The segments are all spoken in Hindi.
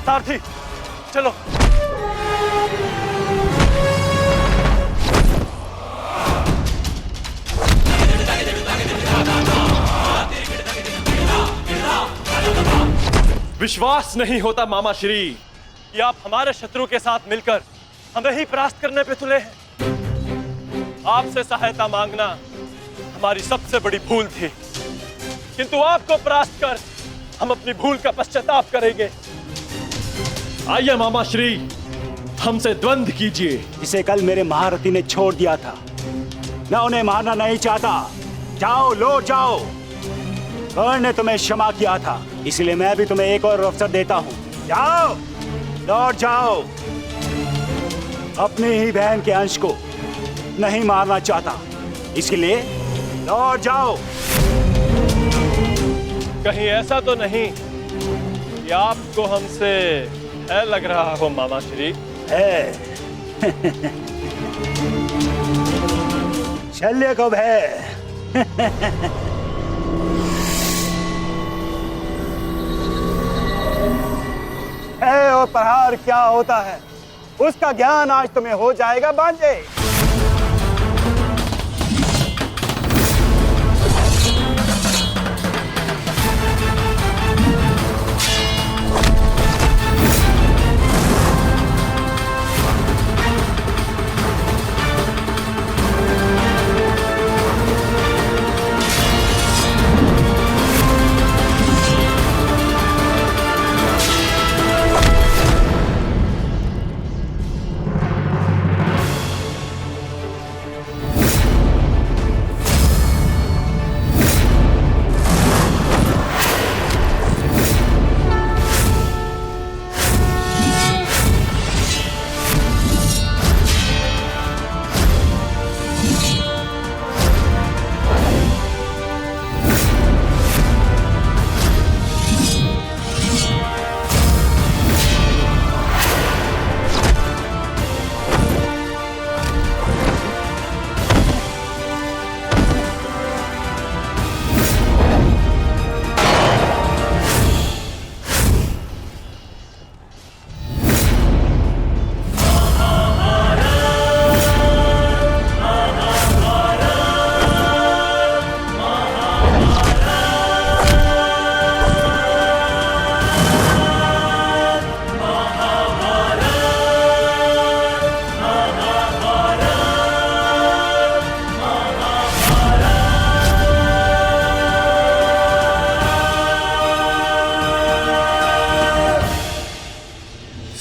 सारथी चलो। विश्वास नहीं होता मामा श्री कि आप हमारे शत्रु के साथ मिलकर हमें ही परास्त करने पे तुले हैं। आपसे सहायता मांगना हमारी सबसे बड़ी भूल थी, किंतु आपको परास्त कर हम अपनी भूल का पश्चाताप करेंगे। आइए मामा श्री, हमसे द्वंद्व कीजिए। इसे कल मेरे महारथी ने छोड़ दिया था, मैं उन्हें मारना नहीं चाहता। जाओ, लौट जाओ। कर्ण ने तुम्हें क्षमा किया था, इसलिए मैं भी तुम्हें एक और अवसर देता हूं। जाओ, लौट जाओ। अपनी ही बहन के अंश को नहीं मारना चाहता, इसलिए लौट जाओ। कहीं ऐसा तो नहीं कि आपको हमसे भय लग रहा हो मामा श्री? है शल्य को भय। है और प्रहार क्या होता है, उसका ज्ञान आज तुम्हें हो जाएगा बांजे।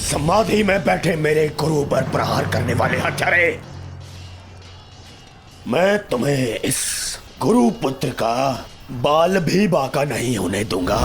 समाधि में बैठे मेरे गुरु पर प्रहार करने वाले हत्यारे, मैं तुम्हें इस गुरु पुत्र का बाल भी बाका नहीं होने दूंगा।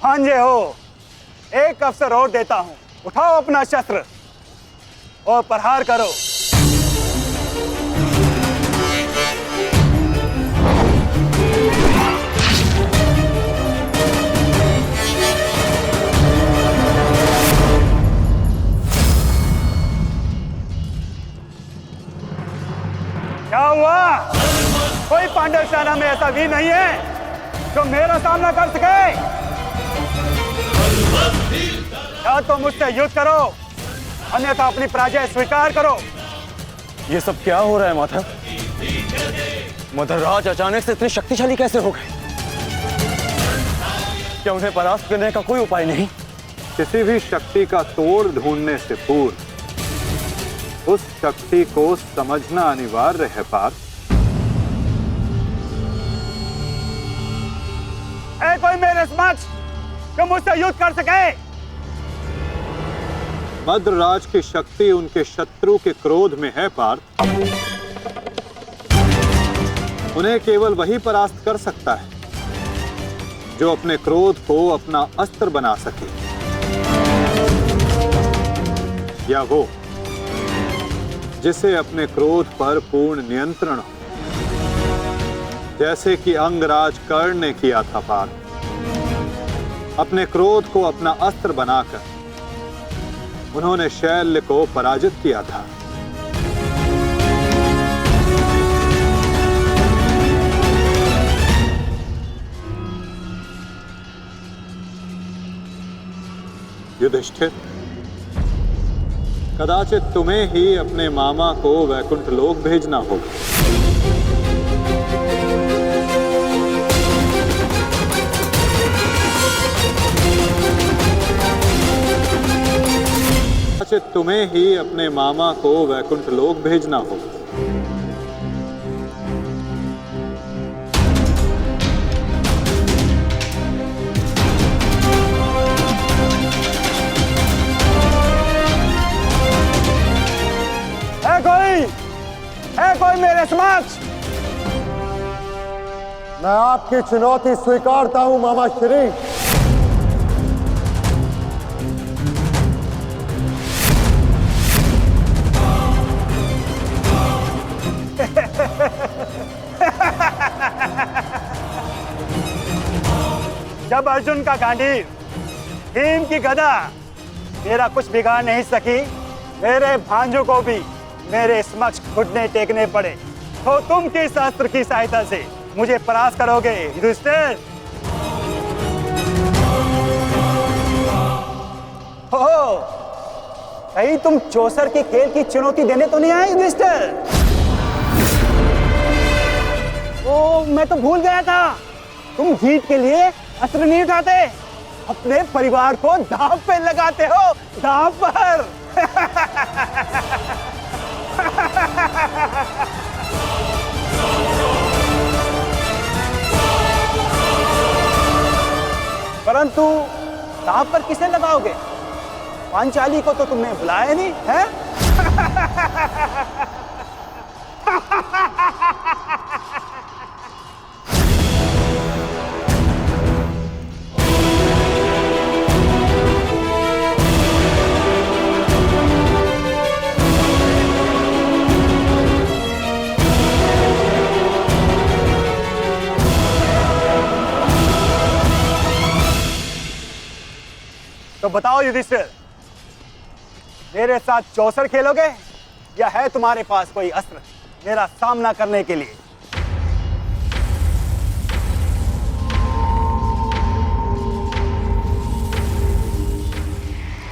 भांजे हो, एक अवसर और देता हूं, उठाओ अपना शस्त्र और प्रहार करो। सेना में ऐसा वीर नहीं है जो मेरा सामना कर सके। या तो मुझसे युद्ध करो, अन्यथा अपनी पराजय स्वीकार करो। ये सब क्या हो रहा है माधव? मदरराज अचानक से इतने शक्तिशाली कैसे हो गए? क्या उन्हें परास्त करने का कोई उपाय नहीं? किसी भी शक्ति का तोड़ ढूंढने से पूर्व उस शक्ति को समझना अनिवार्य है पार्थ। है कोई मेरे समक्ष जो मुझसे युद्ध कर सके? मद्रराज की शक्ति उनके शत्रु के क्रोध में है पार्थ। उन्हें केवल वही परास्त कर सकता है जो अपने क्रोध को अपना अस्त्र बना सके, या वो जिसे अपने क्रोध पर पूर्ण नियंत्रण हो, जैसे कि अंगराज कर्ण ने किया था पार्थ। अपने क्रोध को अपना अस्त्र बनाकर उन्होंने शैल्य को पराजित किया था। युधिष्ठिर, कदाचित तुम्हें ही अपने मामा को वैकुंठ लोक भेजना होगा। कदाचित तुम्हें ही अपने मामा को वैकुंठ लोक भेजना होगा। है कोई मेरे समक्ष? मैं आपकी चुनौती स्वीकारता हूं मामा श्री। जब अर्जुन का गांडीव, भीम की गदा मेरा कुछ बिगाड़ नहीं सकी, मेरे भांजों को भी मेरे समक्ष घुटने टेकने पड़े, तो तुम किस अस्त्र की सहायता से मुझे परास्त करोगे युधिष्ठिर? हो, कहीं तुम चौसर के खेल की चुनौती देने तो नहीं आए युधिष्ठिर? ओ, मैं तो भूल गया था, तुम जीत के लिए अस्त्र नहीं उठाते, अपने परिवार को दांव पे लगाते हो, दांव पर। परंतु दांव पर किसे लगाओगे? पांचाली को तो तुमने बुलाया नहीं है? तो बताओ युधिष्ठिर, मेरे साथ चौसर खेलोगे या है तुम्हारे पास कोई अस्त्र मेरा सामना करने के लिए?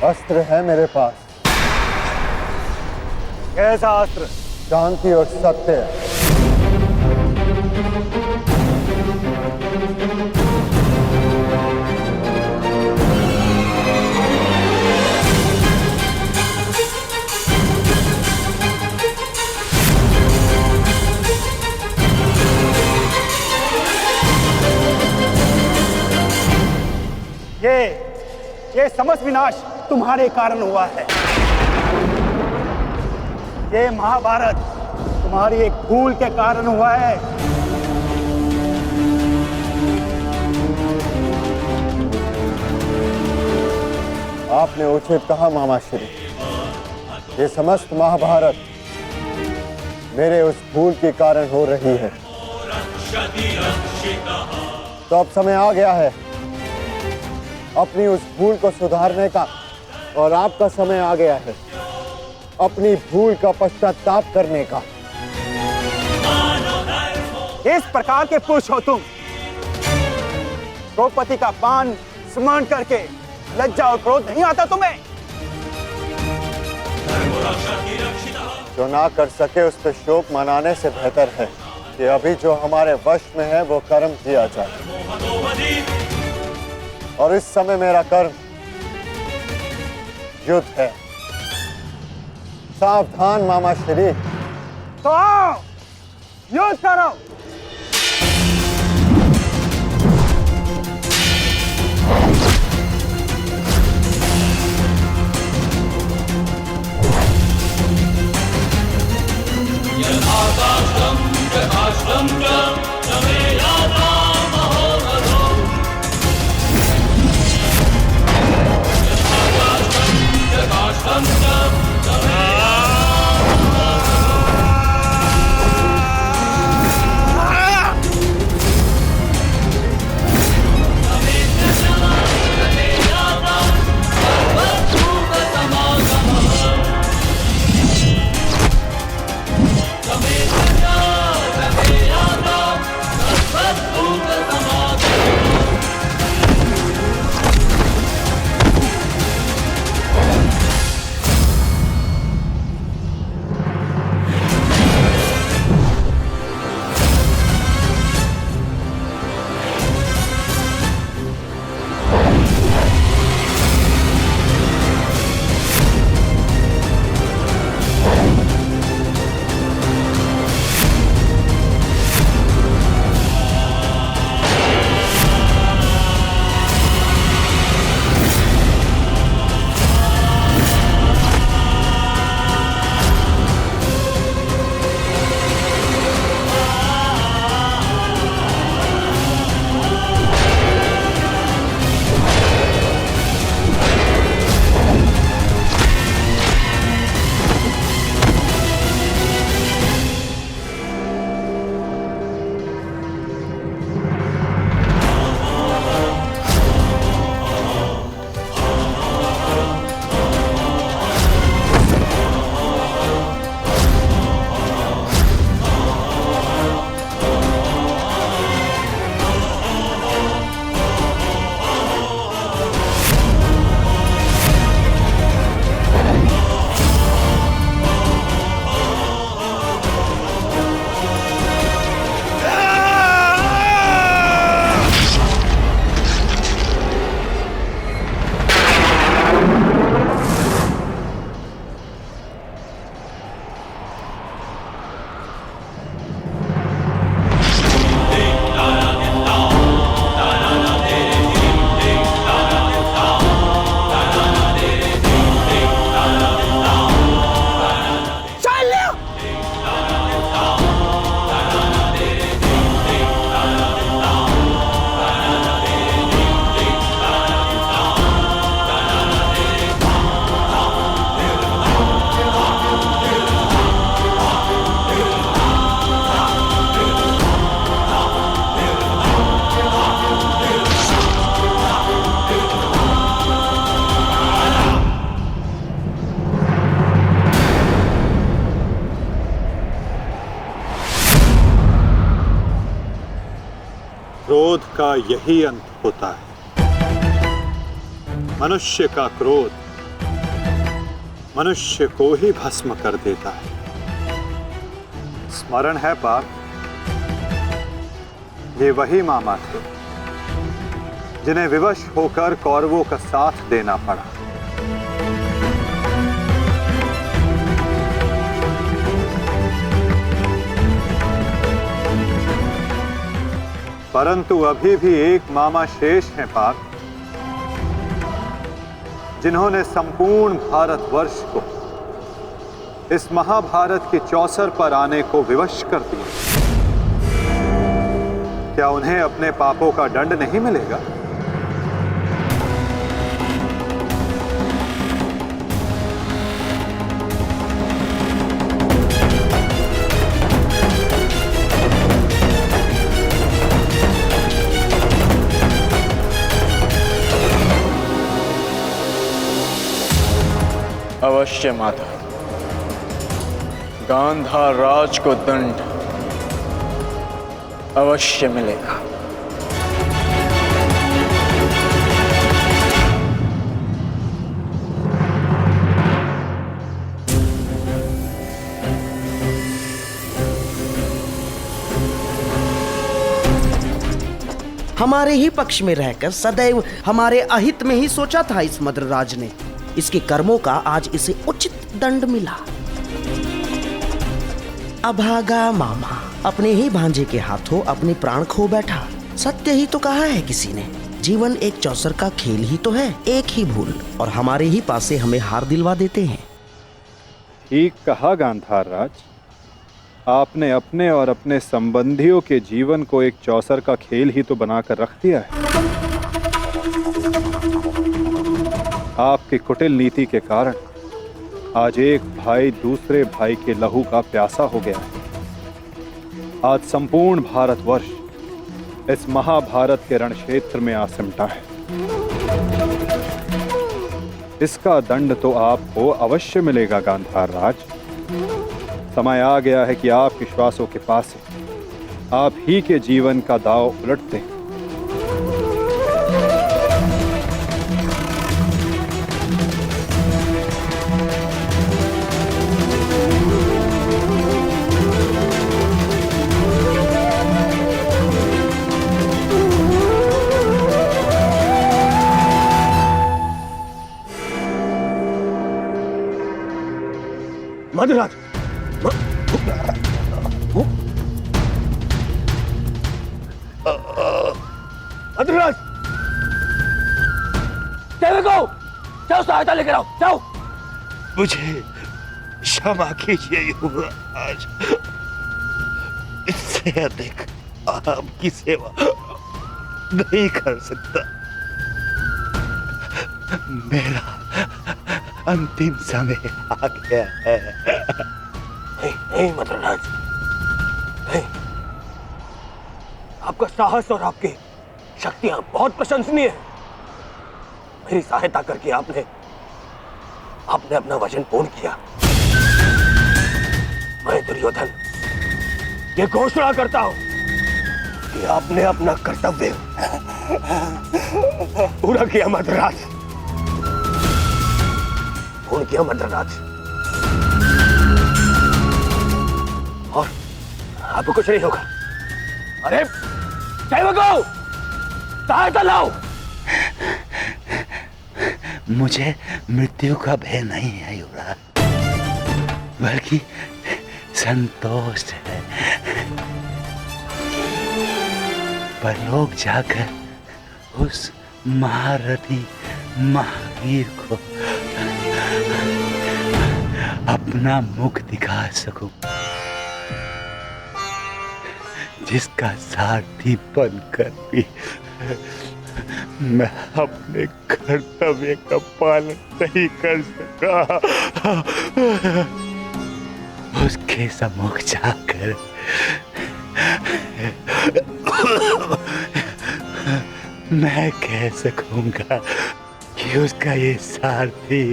अस्त्र है मेरे पास। कैसा अस्त्र? शांति और सत्य। ये समस्त विनाश तुम्हारे कारण हुआ है। ये महाभारत तुम्हारी एक भूल के कारण हुआ है। आपने उचित कहा मामा श्री। ये समस्त महाभारत मेरे उस भूल के कारण हो रही है। तो अब समय आ गया है अपनी उस भूल को सुधारने का, और आपका समय आ गया है अपनी भूल का पश्चाताप करने का। इस प्रकार के पुरुष हो तुम, द्रौपदी का मान स्मरण करके लज्जा और क्रोध नहीं आता तुम्हें? जो ना कर सके उस पर शोक मनाने से बेहतर है कि अभी जो हमारे वश में है वो कर्म किया जाए। और इस समय मेरा कर्म युद्ध है। सावधान मामा श्री। तो आओ, युद्ध करो। क्रोध का यही अंत होता है। मनुष्य का क्रोध मनुष्य को ही भस्म कर देता है। स्मरण है पाप, ये वही मामा थे जिन्हें विवश होकर कौरवों का साथ देना पड़ा। परंतु अभी भी एक मामा शेष हैं पाप, जिन्होंने संपूर्ण भारतवर्ष को इस महाभारत की चौसर पर आने को विवश कर दिया। क्या उन्हें अपने पापों का दंड नहीं मिलेगा? अवश्य माता, गांधार राज को दंड अवश्य मिलेगा। हमारे ही पक्ष में रहकर सदैव हमारे अहित में ही सोचा था इस मद्रराज ने। इसके कर्मों का आज इसे उचित दंड मिला। अभागा मामा अपने ही भांजे के हाथों अपने प्राण खो बैठा। सत्य ही तो कहा है किसी ने, जीवन एक चौसर का खेल ही तो है, एक ही भूल और हमारे ही पासे हमें हार दिलवा देते हैं। ठीक कहा गांधार राज, आपने अपने और अपने संबंधियों के जीवन को एक चौसर का खेल ही तो बनाकर रख दिया है। आपकी कुटिल नीति के कारण आज एक भाई दूसरे भाई के लहू का प्यासा हो गया है। आज संपूर्ण भारतवर्ष इस महाभारत के रण क्षेत्र में आ सिमटा है। इसका दंड तो आपको अवश्य मिलेगा गांधार राज। समय आ गया है कि आप विश्वासों के पास आप ही के जीवन का दांव उलट दें। मधुराज, मधुराज, जाओ सहायता लेकर आओ, जाओ। मुझे क्षमा कीजिए युवराज, इससे अधिक आपकी सेवा नहीं कर सकता। मेरा अंतिम समय आ गया है। नहीं मद्रराज, नहीं। आपका साहस और आपकी शक्तियां बहुत प्रशंसनीय है। मेरी सहायता करके आपने अपना वचन पूर्ण किया। मैं दुर्योधन ये घोषणा करता हूं कि आपने अपना कर्तव्य पूरा किया मद्रराज, पूर्ण किया मद्रराज। और आपको कुछ नहीं होगा। अरे सेवकों, सहायता लाओ। मुझे मृत्यु का भय नहीं है युवराज, बल्कि संतोष है। परलोक जाकर उस महारथी महावीर को अपना मुख दिखा सकूं, जिसका सारथी बनकर भी मैं अपने कर्तव्य का पालन नहीं कर सका। उसके सम्मुख जाकर मैं कह सकूंगा कि उसका ये सारथी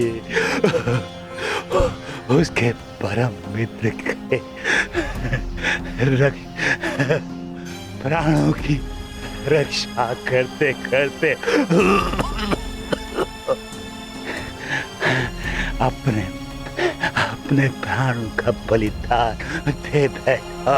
उसके परम मित्र के प्राणों की रक्षा करते करते अपने प्राणों का बलिदान दे बैठा।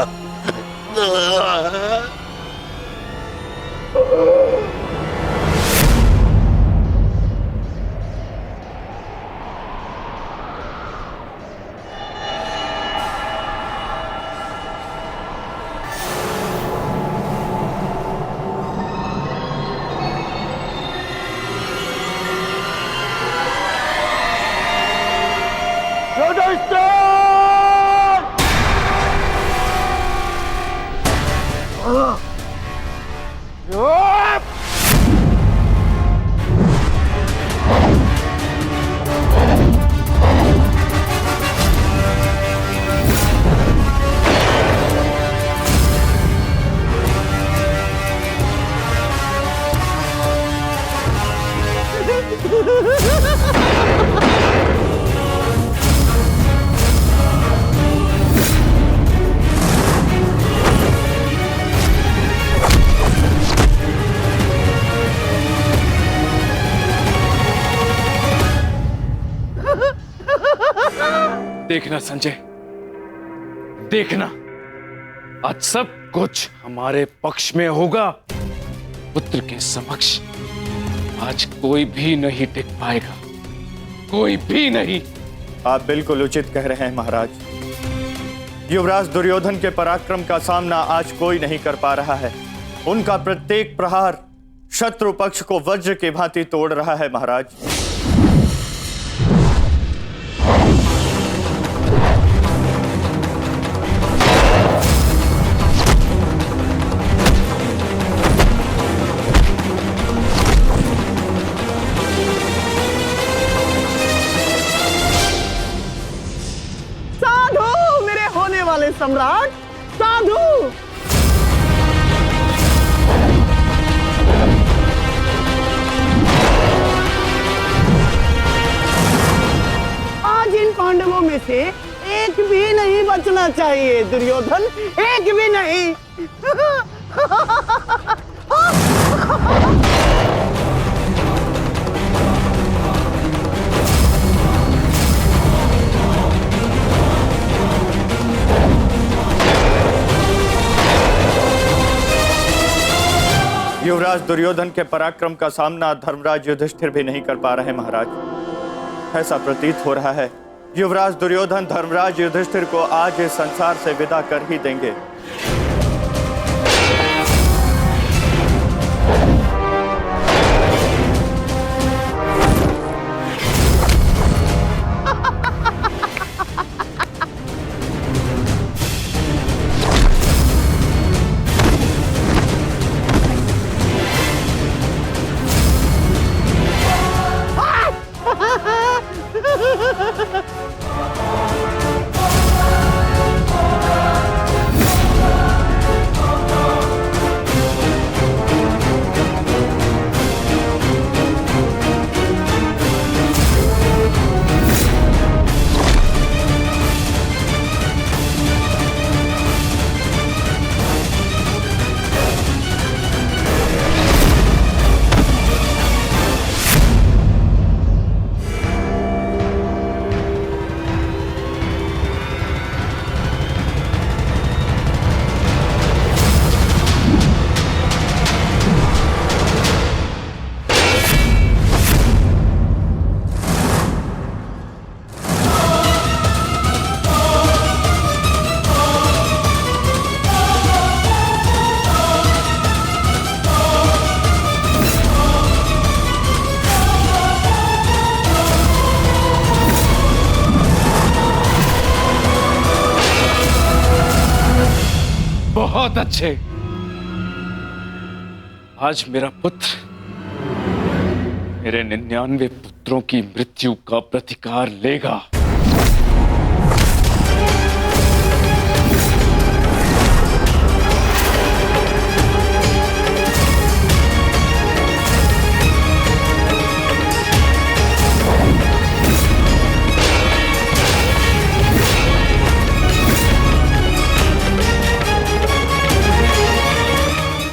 देखना संजय, देखना, आज सब कुछ हमारे पक्ष में होगा। पुत्र के समक्ष आज कोई भी नहीं टिक पाएगा, कोई भी नहीं। आप बिल्कुल उचित कह रहे हैं महाराज। युवराज दुर्योधन के पराक्रम का सामना आज कोई नहीं कर पा रहा है। उनका प्रत्येक प्रहार शत्रु पक्ष को वज्र की भांति तोड़ रहा है महाराज। साधु, मेरे होने वाले सम्राट, साधु। आज इन पांडवों में से एक भी नहीं बचना चाहिए दुर्योधन, एक भी नहीं। युवराज दुर्योधन के पराक्रम का सामना धर्मराज युधिष्ठिर भी नहीं कर पा रहे महाराज। ऐसा प्रतीत हो रहा है युवराज दुर्योधन धर्मराज युधिष्ठिर को आज इस संसार से विदा कर ही देंगे। बहुत अच्छे। आज मेरा पुत्र मेरे 99 पुत्रों की मृत्यु का प्रतिकार लेगा।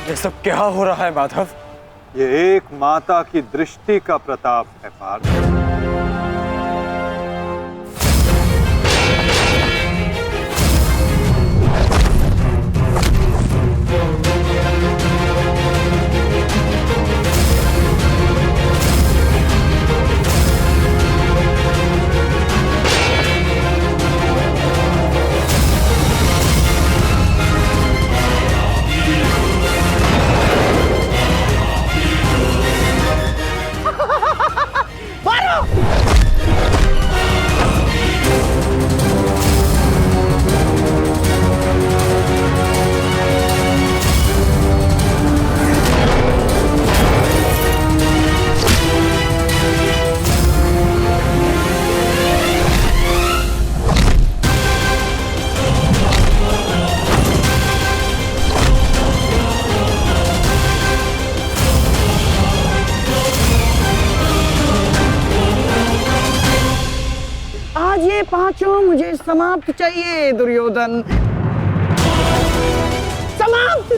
ये सब क्या हो रहा है माधव? ये एक माता की दृष्टि का प्रताप है पार्थ। पांचों मुझे समाप्त चाहिए दुर्योधन, समाप्त।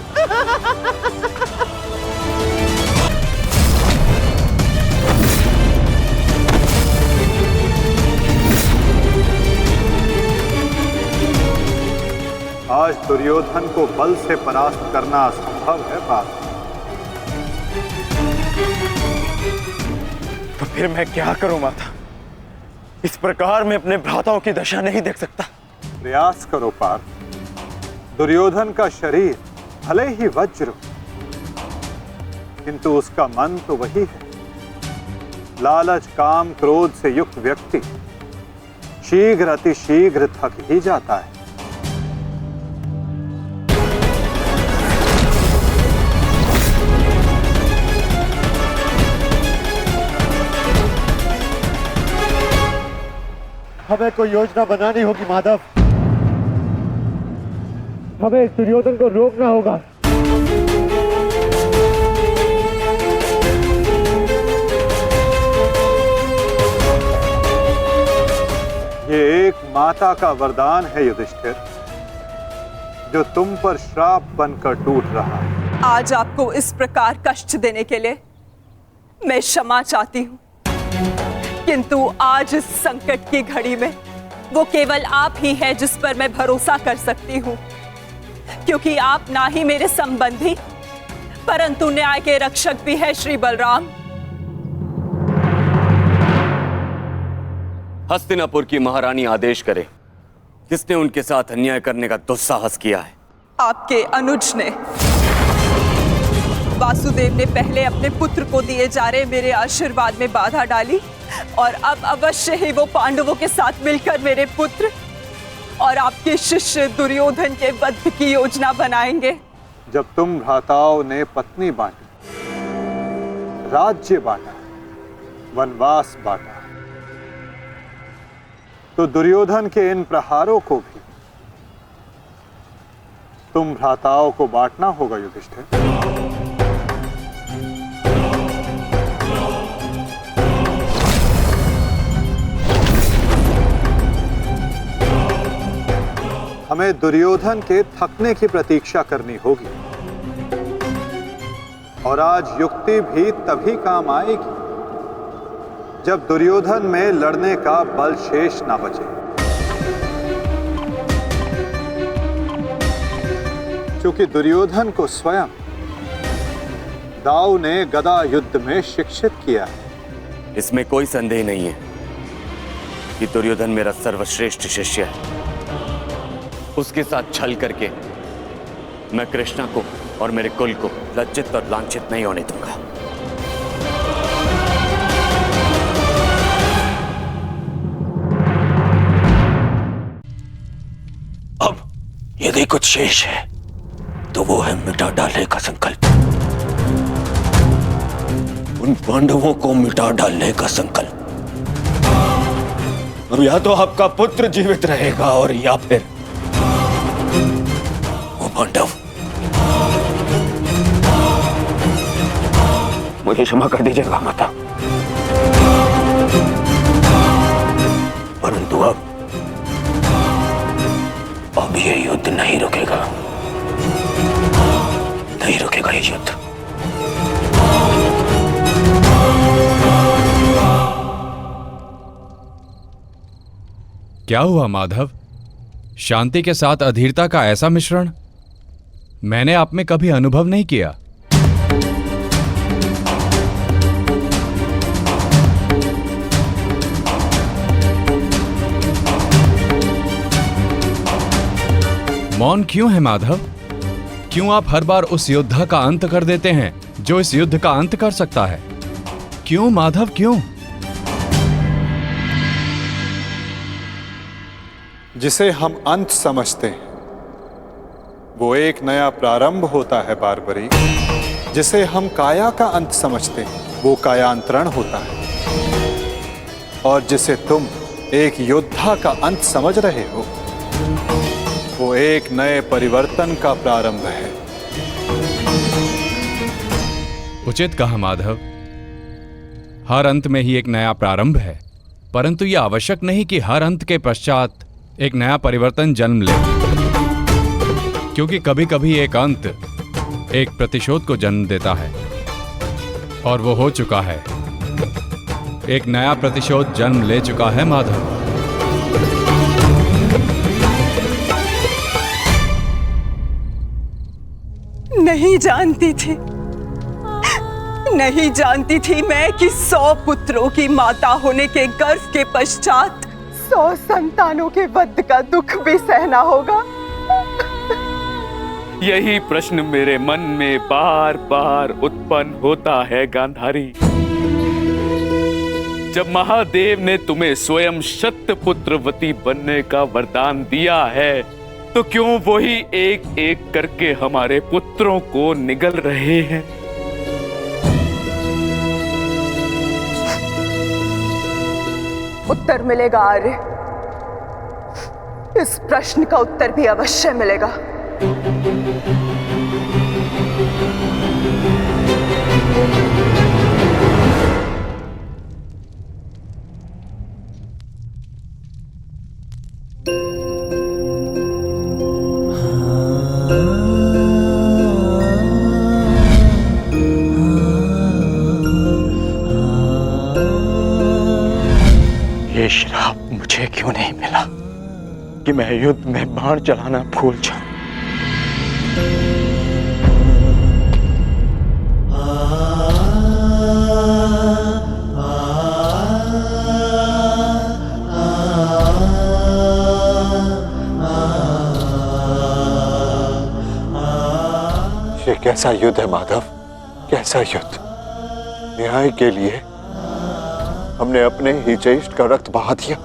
आज दुर्योधन को बल से परास्त करना असंभव है पार्थ। तो फिर मैं क्या करूं माता? इस प्रकार मैं अपने भ्राताओं की दशा नहीं देख सकता। प्रयास करो पार्थ। दुर्योधन का शरीर भले ही वज्र हो, किंतु उसका मन तो वही है। लालच, काम, क्रोध से युक्त व्यक्ति शीघ्र अतिशीघ्र थक ही जाता है। हमें कोई योजना बनानी होगी माधव। हमें इस दुर्योधन को रोकना होगा। ये एक माता का वरदान है युधिष्ठिर, जो तुम पर श्राप बनकर टूट रहा है। आज आपको इस प्रकार कष्ट देने के लिए मैं क्षमा चाहती हूँ, किंतु आज इस संकट की घड़ी में वो केवल आप ही हैं जिस पर मैं भरोसा कर सकती हूँ, क्योंकि आप ना ही मेरे संबंधी परंतु न्याय के रक्षक भी है श्री बलराम। हस्तिनापुर की महारानी आदेश करे, किसने उनके साथ अन्याय करने का दुस्साहस किया है? आपके अनुज ने। वासुदेव ने पहले अपने पुत्र को दिए जा रहे मेरे आशीर्वाद में बाधा डाली और अब अवश्य ही वो पांडवों के साथ मिलकर मेरे पुत्र और आपके शिष्य दुर्योधन के वध की योजना बनाएंगे। जब तुम भ्राताओं ने पत्नी बांटी, राज्य बांटा, वनवास बांटा, तो दुर्योधन के इन प्रहारों को भी तुम भ्राताओं को बांटना होगा युधिष्ठिर। हमें दुर्योधन के थकने की प्रतीक्षा करनी होगी, और आज युक्ति भी तभी काम आएगी जब दुर्योधन में लड़ने का बल शेष ना बचे। क्योंकि दुर्योधन को स्वयं दाऊ ने गदा युद्ध में शिक्षित किया है। इसमें कोई संदेह नहीं है कि दुर्योधन मेरा सर्वश्रेष्ठ शिष्य है। उसके साथ छल करके मैं कृष्णा को और मेरे कुल को लज्जित और लांछित नहीं होने दूंगा। अब यदि कुछ शेष है तो वो है मिटा डालने का संकल्प। उन पांडवों को मिटा डालने का संकल्प। अब या तो आपका पुत्र जीवित रहेगा और या फिर वो पांडव। मुझे क्षमा कर दीजिएगा माता, परंतु अब ये युद्ध नहीं रुकेगा, नहीं रुकेगा ये युद्ध। क्या हुआ माधव? शांति के साथ अधीरता का ऐसा मिश्रण मैंने आप में कभी अनुभव नहीं किया। मौन क्यों है माधव? क्यों आप हर बार उस योद्धा का अंत कर देते हैं जो इस युद्ध का अंत कर सकता है? क्यों माधव, क्यों? जिसे हम अंत समझते हैं वो एक नया प्रारंभ होता है बारबरी। जिसे हम काया का अंत समझते हैं वो कायांतरण होता है, और जिसे तुम एक योद्धा का अंत समझ रहे हो वो एक नए परिवर्तन का प्रारंभ है। उचित कहा माधव। हर अंत में ही एक नया प्रारंभ है, परंतु यह आवश्यक नहीं कि हर अंत के पश्चात एक नया परिवर्तन जन्म ले, क्योंकि कभी कभी एक अंत एक प्रतिशोध को जन्म देता है, और वो हो चुका है। एक नया प्रतिशोध जन्म ले चुका है माधव। नहीं जानती थी, नहीं जानती थी मैं कि 100 पुत्रों की माता होने के गर्व के पश्चात 100 संतानों के वध का दुख भी सहना होगा। यही प्रश्न मेरे मन में बार बार उत्पन्न होता है गांधारी। जब महादेव ने तुम्हें स्वयं शतपुत्रवती बनने का वरदान दिया है, तो क्यों वही एक एक करके हमारे पुत्रों को निगल रहे हैं? उत्तर मिलेगा आर्य, इस प्रश्न का उत्तर भी अवश्य मिलेगा। ये श्राप मुझे क्यों नहीं मिला कि मैं युद्ध में बाण चलाना भूल जाऊं? ये कैसा युद्ध है माधव, कैसा युद्ध? न्याय के लिए हमने अपने ही ज्येष्ठ का रक्त बहा दिया,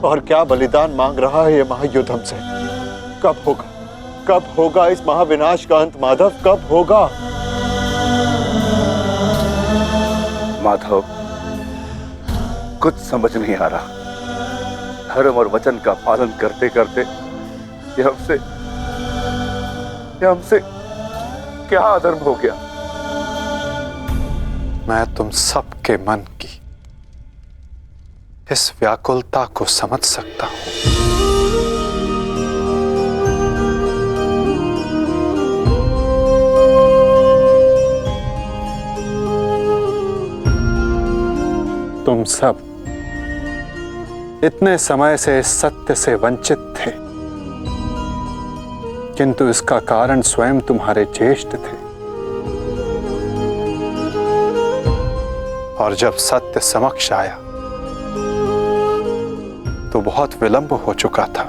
और क्या बलिदान मांग रहा है ये महायुद्ध हमसे? कब होगा, कब होगा इस महाविनाश का अंत माधव, कब होगा? माधव, कुछ समझ नहीं आ रहा। धर्म और वचन का पालन करते करते ये हमसे क्या अधर्म हो गया? मैं तुम सबके मन की इस व्याकुलता को समझ सकता हूं। तुम सब इतने समय से इस सत्य से वंचित थे, किंतु इसका कारण स्वयं तुम्हारे ज्येष्ठ थे। और जब सत्य समक्ष आया तो बहुत विलंब हो चुका था।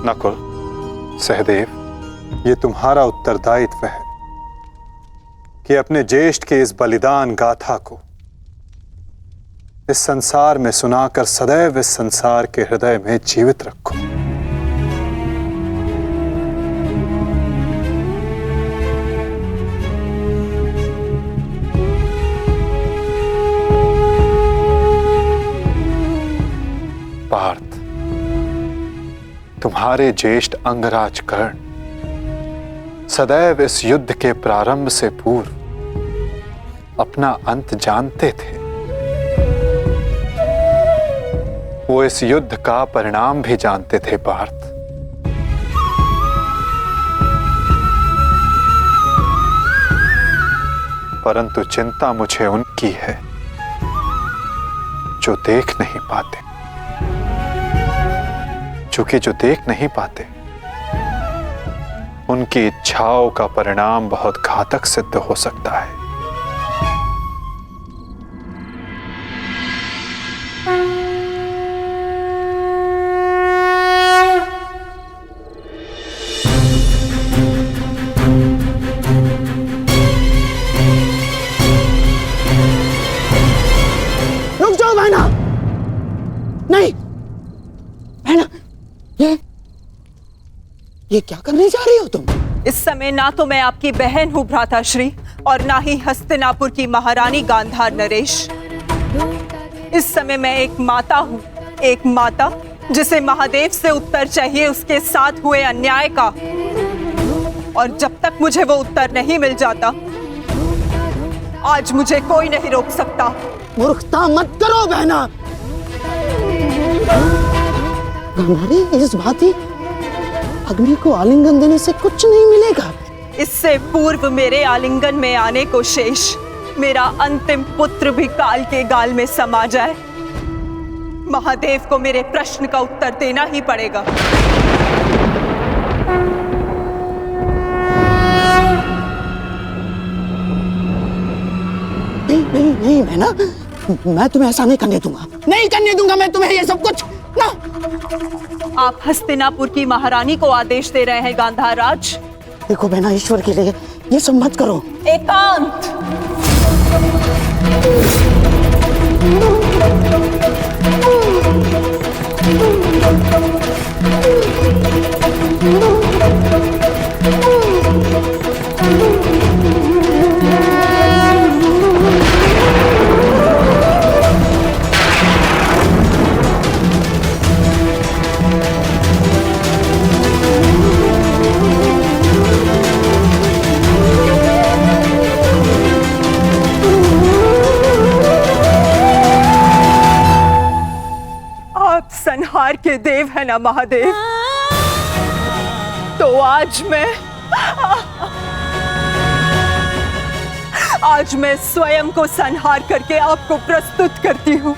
नकुल, सहदेव, ये तुम्हारा उत्तरदायित्व है कि अपने ज्येष्ठ के इस बलिदान गाथा को इस संसार में सुनाकर सदैव इस संसार के हृदय में जीवित रखो। पार्थ, तुम्हारे ज्येष्ठ अंगराज कर्ण सदैव इस युद्ध के प्रारंभ से पूर्व अपना अंत जानते थे। वो इस युद्ध का परिणाम भी जानते थे पार्थ। परंतु चिंता मुझे उनकी है जो देख नहीं पाते, क्योंकि जो देख नहीं पाते उनकी इच्छाओं का परिणाम बहुत घातक सिद्ध हो सकता है। रुक जाओ बहना, नहीं बहना, ये क्या करने जा रही हो तुम? इस समय ना तो मैं आपकी बहन हूं भ्राताश्री, और ना ही हस्तिनापुर की महारानी गांधार नरेश। इस समय मैं एक माता हूं, एक माता जिसे महादेव से उत्तर चाहिए उसके साथ हुए अन्याय का। और जब तक मुझे वो उत्तर नहीं मिल जाता, आज मुझे कोई नहीं रोक सकता। मूर्खता मत करो बहना। गांधारी, इस भांति अग्नि को आलिंगन देने से कुछ नहीं मिलेगा। इससे पूर्व मेरे आलिंगन में आने को शेष मेरा अंतिम पुत्र भी काल के गाल में समा जाए, महादेव को मेरे प्रश्न का उत्तर देना ही पड़ेगा। नहीं मैं तुम्हें ऐसा नहीं करने दूंगा, नहीं करने दूंगा मैं तुम्हें ये सब कुछ ना। आप हस्तिनापुर की महारानी को आदेश दे रहे हैं गांधार राज? देखो बहना, ईश्वर के लिए ये सब मत करो। एकांत। संहार के देव है ना महादेव, तो आज मैं स्वयं को संहार करके आपको प्रस्तुत करती हूँ।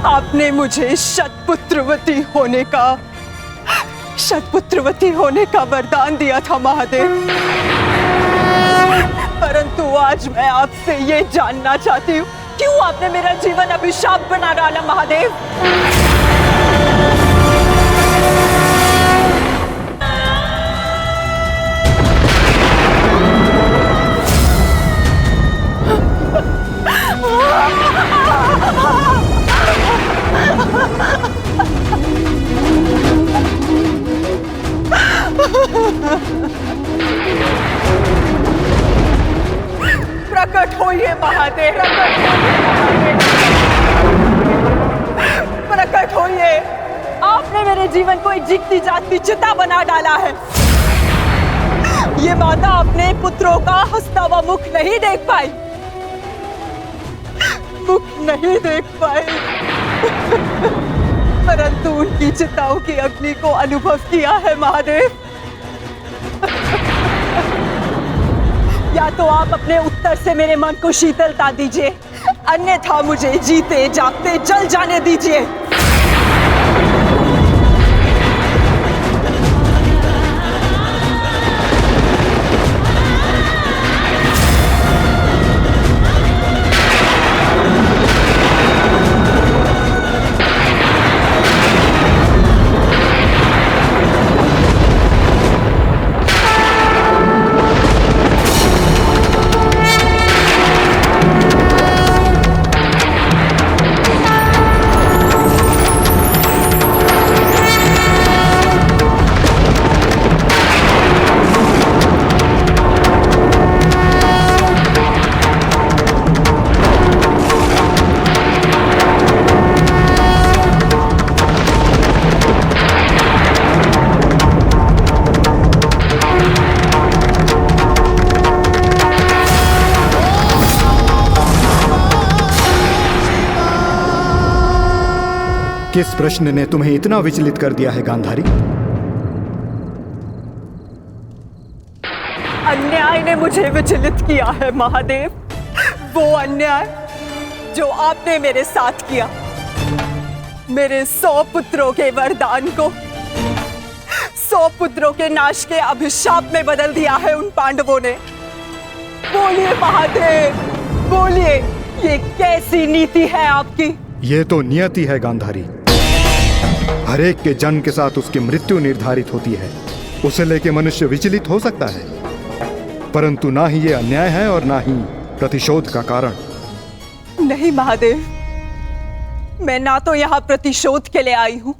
आपने मुझे शतपुत्रवती होने का वरदान दिया था महादेव, परंतु आज मैं आपसे ये जानना चाहती हूँ, क्यों आपने मेरा जीवन अभिशाप बना डाला महादेव? प्रकट होइए महादेव, प्रकट होइए। आपने मेरे जीवन को एक जीती जागती चिता बना डाला है। ये माता अपने पुत्रों का हंसता हुआ मुख नहीं देख पाई, परंतु उनकी चिताओं की अग्नि को अनुभव किया है महादेव। या तो आप अपने उत्तर से मेरे मन को शीतलता दीजिए, अन्यथा मुझे जीते जागते जल जाने दीजिए। किस प्रश्न ने तुम्हें इतना विचलित कर दिया है गांधारी? अन्याय ने मुझे विचलित किया है महादेव, वो अन्याय जो आपने मेरे साथ किया। मेरे 100 पुत्रों के वरदान को 100 पुत्रों के नाश के अभिशाप में बदल दिया है उन पांडवों ने। बोलिए महादेव, बोलिए, ये कैसी नीति है आपकी? ये तो नियति है गांधारी। हर एक के जन्म के साथ उसकी मृत्यु निर्धारित होती है। उसे लेके मनुष्य विचलित हो सकता है, परंतु ना ही ये अन्याय है और ना ही प्रतिशोध का कारण। नहीं महादेव, मैं ना तो यहाँ प्रतिशोध के लिए आई हूँ